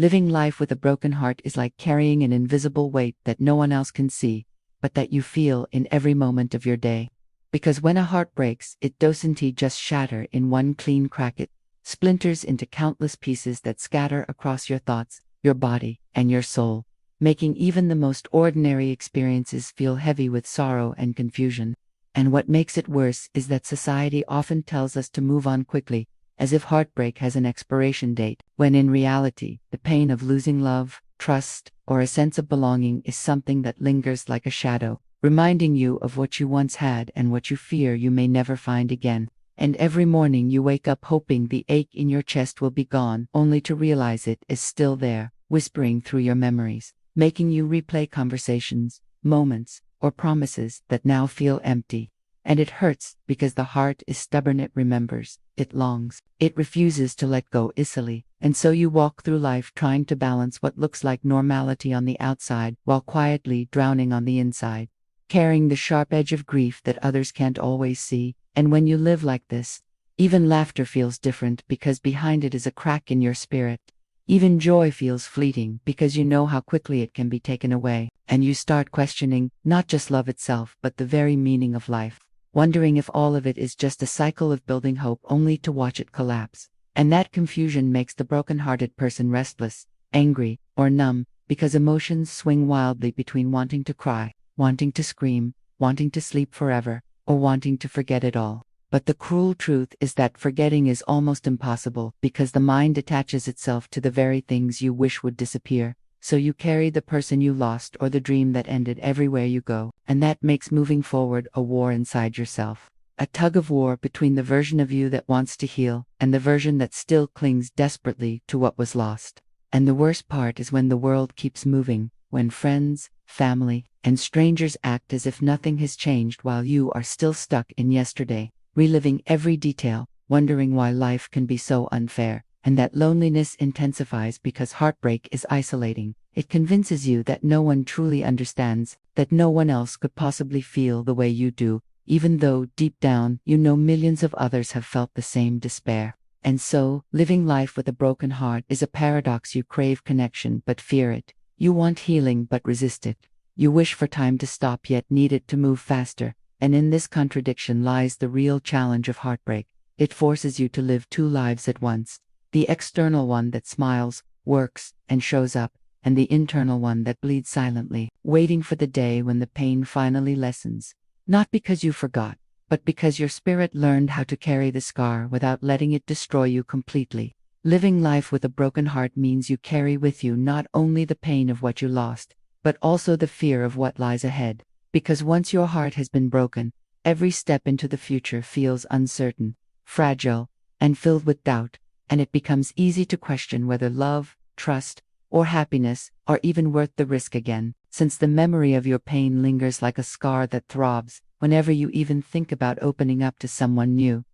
Living life with a broken heart is like carrying an invisible weight that no one else can see, but that you feel in every moment of your day. Because when a heart breaks, it doesn't just shatter in one clean crack, it splinters into countless pieces that scatter across your thoughts, your body, and your soul, making even the most ordinary experiences feel heavy with sorrow and confusion. And what makes it worse is that society often tells us to move on quickly, as if heartbreak has an expiration date, when in reality, the pain of losing love, trust, or a sense of belonging is something that lingers like a shadow, reminding you of what you once had and what you fear you may never find again. And every morning you wake up hoping the ache in your chest will be gone, only to realize it is still there, whispering through your memories, making you replay conversations, moments, or promises that now feel empty. And it hurts because the heart is stubborn. It remembers, it longs, it refuses to let go easily. And so you walk through life trying to balance what looks like normality on the outside while quietly drowning on the inside, carrying the sharp edge of grief that others can't always see. And when you live like this, even laughter feels different because behind it is a crack in your spirit. Even joy feels fleeting because you know how quickly it can be taken away, and you start questioning not just love itself but the very meaning of life, wondering if all of it is just a cycle of building hope only to watch it collapse. And that confusion makes the broken-hearted person restless, angry, or numb, because emotions swing wildly between wanting to cry, wanting to scream, wanting to sleep forever, or wanting to forget it all. But the cruel truth is that forgetting is almost impossible because the mind attaches itself to the very things you wish would disappear. So you carry the person you lost or the dream that ended everywhere you go, and that makes moving forward a war inside yourself. A tug of war between the version of you that wants to heal and the version that still clings desperately to what was lost. And the worst part is when the world keeps moving, when friends, family, and strangers act as if nothing has changed while you are still stuck in yesterday, reliving every detail, wondering why life can be so unfair. And that loneliness intensifies because heartbreak is isolating. It convinces you that no one truly understands, that no one else could possibly feel the way you do, even though deep down you know millions of others have felt the same despair. And so, living life with a broken heart is a paradox. You crave connection but fear it. You want healing but resist it. You wish for time to stop yet need it to move faster. And in this contradiction lies the real challenge of heartbreak. It forces you to live two lives at once. The external one that smiles, works, and shows up, and the internal one that bleeds silently, waiting for the day when the pain finally lessens. Not because you forgot, but because your spirit learned how to carry the scar without letting it destroy you completely. Living life with a broken heart means you carry with you not only the pain of what you lost, but also the fear of what lies ahead. Because once your heart has been broken, every step into the future feels uncertain, fragile, and filled with doubt. And it becomes easy to question whether love, trust, or happiness are even worth the risk again, since the memory of your pain lingers like a scar that throbs whenever you even think about opening up to someone new.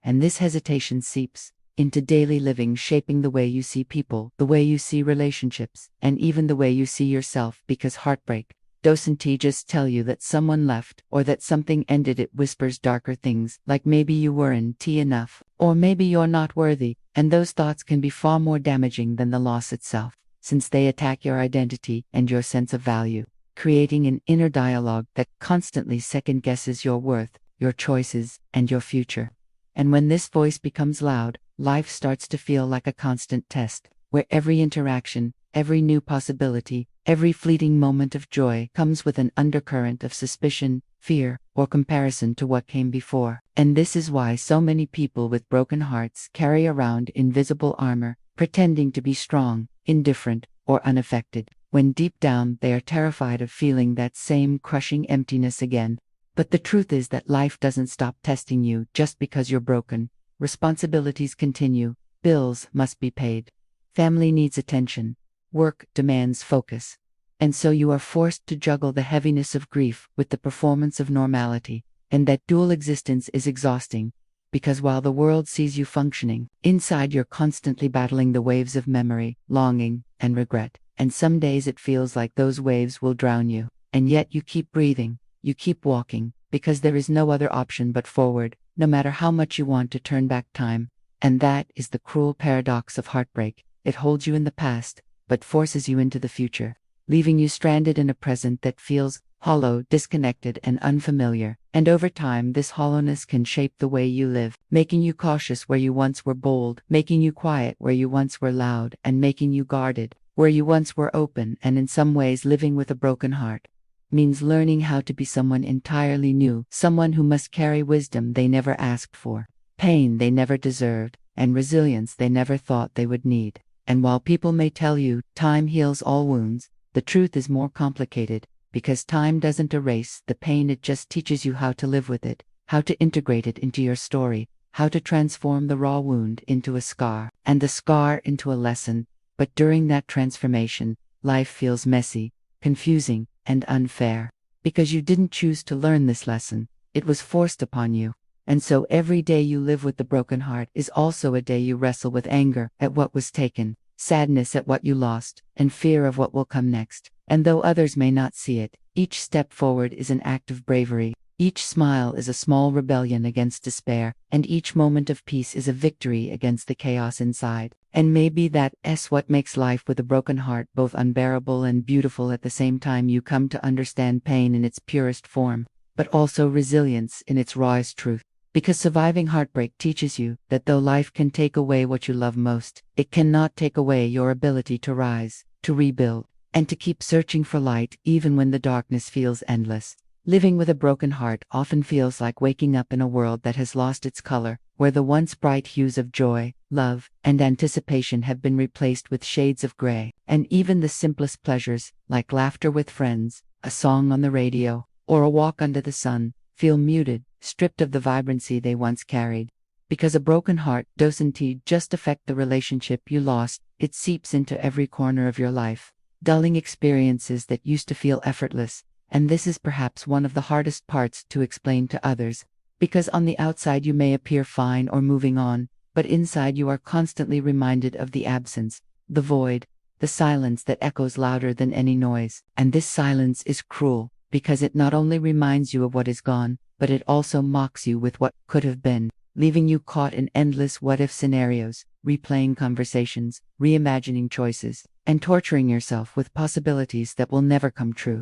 And this hesitation seeps into daily living, shaping the way you see people, the way you see relationships, and even the way you see yourself, because heartbreak doesn't just tell you that someone left or that something ended. It whispers darker things, like maybe you weren't enough, or maybe you're not worthy. And those thoughts can be far more damaging than the loss itself, since they attack your identity and your sense of value, creating an inner dialogue that constantly second-guesses your worth, your choices, and your future. And when this voice becomes loud, life starts to feel like a constant test, where every interaction, every new possibility, every fleeting moment of joy comes with an undercurrent of suspicion, fear, or comparison to what came before. And this is why so many people with broken hearts carry around invisible armor, pretending to be strong, indifferent, or unaffected, when deep down they are terrified of feeling that same crushing emptiness again. But the truth is that life doesn't stop testing you just because you're broken. Responsibilities continue, bills must be paid, family needs attention, work demands focus. And so you are forced to juggle the heaviness of grief with the performance of normality. And that dual existence is exhausting, because while the world sees you functioning, inside you're constantly battling the waves of memory, longing, and regret. And some days it feels like those waves will drown you. And yet you keep breathing, you keep walking, because there is no other option but forward, no matter how much you want to turn back time. And that is the cruel paradox of heartbreak. It holds you in the past, but forces you into the future, leaving you stranded in a present that feels hollow, disconnected, and unfamiliar. And over time, this hollowness can shape the way you live, making you cautious where you once were bold, making you quiet where you once were loud, and making you guarded where you once were open. And in some ways, living with a broken heart means learning how to be someone entirely new, someone who must carry wisdom they never asked for, pain they never deserved, and resilience they never thought they would need. And while people may tell you time heals all wounds, the truth is more complicated, because time doesn't erase the pain, it just teaches you how to live with it, how to integrate it into your story, how to transform the raw wound into a scar, and the scar into a lesson. But during that transformation, life feels messy, confusing, and unfair. Because you didn't choose to learn this lesson, it was forced upon you. And so every day you live with the broken heart is also a day you wrestle with anger at what was taken, sadness at what you lost, and fear of what will come next. And though others may not see it, each step forward is an act of bravery. Each smile is a small rebellion against despair, and each moment of peace is a victory against the chaos inside. And maybe that's what makes life with a broken heart both unbearable and beautiful at the same time. You come to understand pain in its purest form, but also resilience in its rawest truth. Because surviving heartbreak teaches you that though life can take away what you love most, it cannot take away your ability to rise, to rebuild, and to keep searching for light even when the darkness feels endless. Living with a broken heart often feels like waking up in a world that has lost its color, where the once bright hues of joy, love, and anticipation have been replaced with shades of gray. And even the simplest pleasures, like laughter with friends, a song on the radio, or a walk under the sun, feel muted, stripped of the vibrancy they once carried. Because a broken heart doesn't just affect the relationship you lost, it seeps into every corner of your life, dulling experiences that used to feel effortless. And this is perhaps one of the hardest parts to explain to others, because on the outside you may appear fine or moving on, but inside you are constantly reminded of the absence, the void, the silence that echoes louder than any noise. And this silence is cruel, because it not only reminds you of what is gone, but it also mocks you with what could have been, leaving you caught in endless what-if scenarios, replaying conversations, reimagining choices, and torturing yourself with possibilities that will never come true.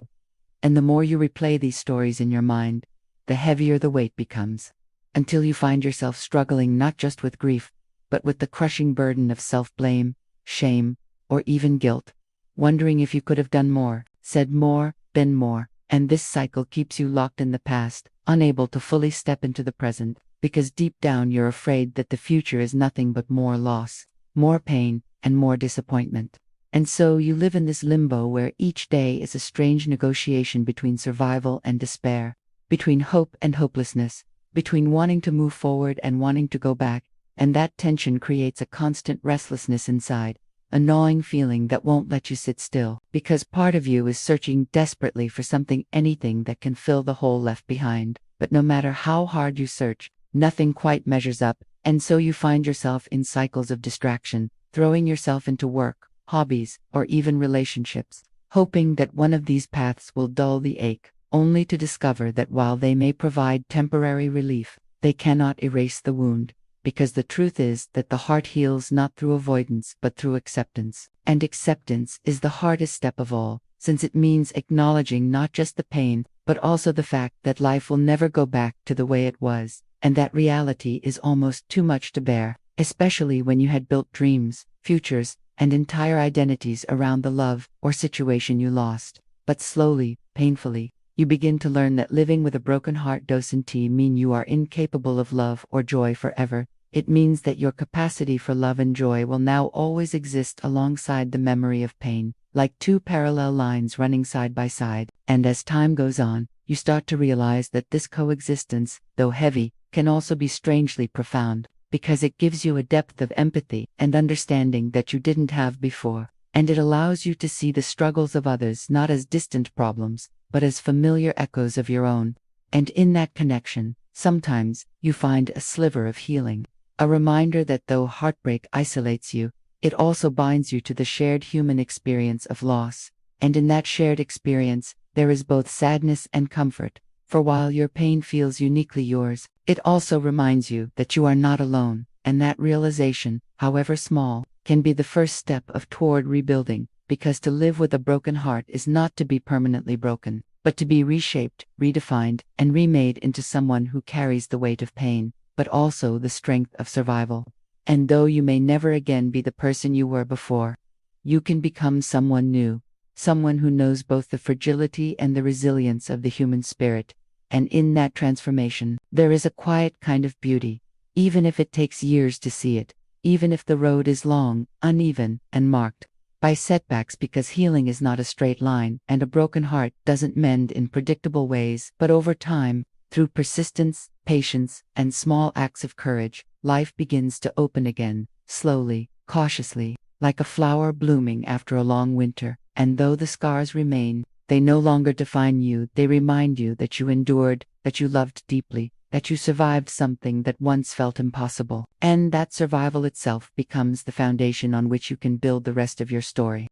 And the more you replay these stories in your mind, the heavier the weight becomes, until you find yourself struggling not just with grief, but with the crushing burden of self-blame, shame, or even guilt, wondering if you could have done more, said more, been more. And this cycle keeps you locked in the past, unable to fully step into the present, because deep down you're afraid that the future is nothing but more loss, more pain, and more disappointment. And so you live in this limbo where each day is a strange negotiation between survival and despair, between hope and hopelessness, between wanting to move forward and wanting to go back, and that tension creates a constant restlessness inside, a gnawing feeling that won't let you sit still, because part of you is searching desperately for something, anything that can fill the hole left behind. But no matter how hard you search, nothing quite measures up, and so you find yourself in cycles of distraction, throwing yourself into work, hobbies, or even relationships, hoping that one of these paths will dull the ache, only to discover that while they may provide temporary relief, they cannot erase the wound, because the truth is that the heart heals not through avoidance but through acceptance. And acceptance is the hardest step of all, since it means acknowledging not just the pain, but also the fact that life will never go back to the way it was, and that reality is almost too much to bear, especially when you had built dreams, futures, and entire identities around the love or situation you lost. But slowly, painfully, you begin to learn that living with a broken heart doesn't mean you are incapable of love or joy forever. It means that your capacity for love and joy will now always exist alongside the memory of pain, like two parallel lines running side by side. And as time goes on, you start to realize that this coexistence, though heavy, can also be strangely profound, because it gives you a depth of empathy and understanding that you didn't have before, and it allows you to see the struggles of others not as distant problems, but as familiar echoes of your own. And in that connection, sometimes, you find a sliver of healing, a reminder that though heartbreak isolates you, it also binds you to the shared human experience of loss. And in that shared experience, there is both sadness and comfort, for while your pain feels uniquely yours, it also reminds you that you are not alone, and that realization, however small, can be the first step toward rebuilding, because to live with a broken heart is not to be permanently broken, but to be reshaped, redefined, and remade into someone who carries the weight of pain, but also the strength of survival. And though you may never again be the person you were before, you can become someone new, someone who knows both the fragility and the resilience of the human spirit. And in that transformation, there is a quiet kind of beauty, even if it takes years to see it, even if the road is long, uneven, and marked by setbacks, because healing is not a straight line, and a broken heart doesn't mend in predictable ways, but over time, through persistence, patience, and small acts of courage, life begins to open again, slowly, cautiously, like a flower blooming after a long winter. And though the scars remain, they no longer define you. They remind you that you endured, that you loved deeply, that you survived something that once felt impossible. And that survival itself becomes the foundation on which you can build the rest of your story.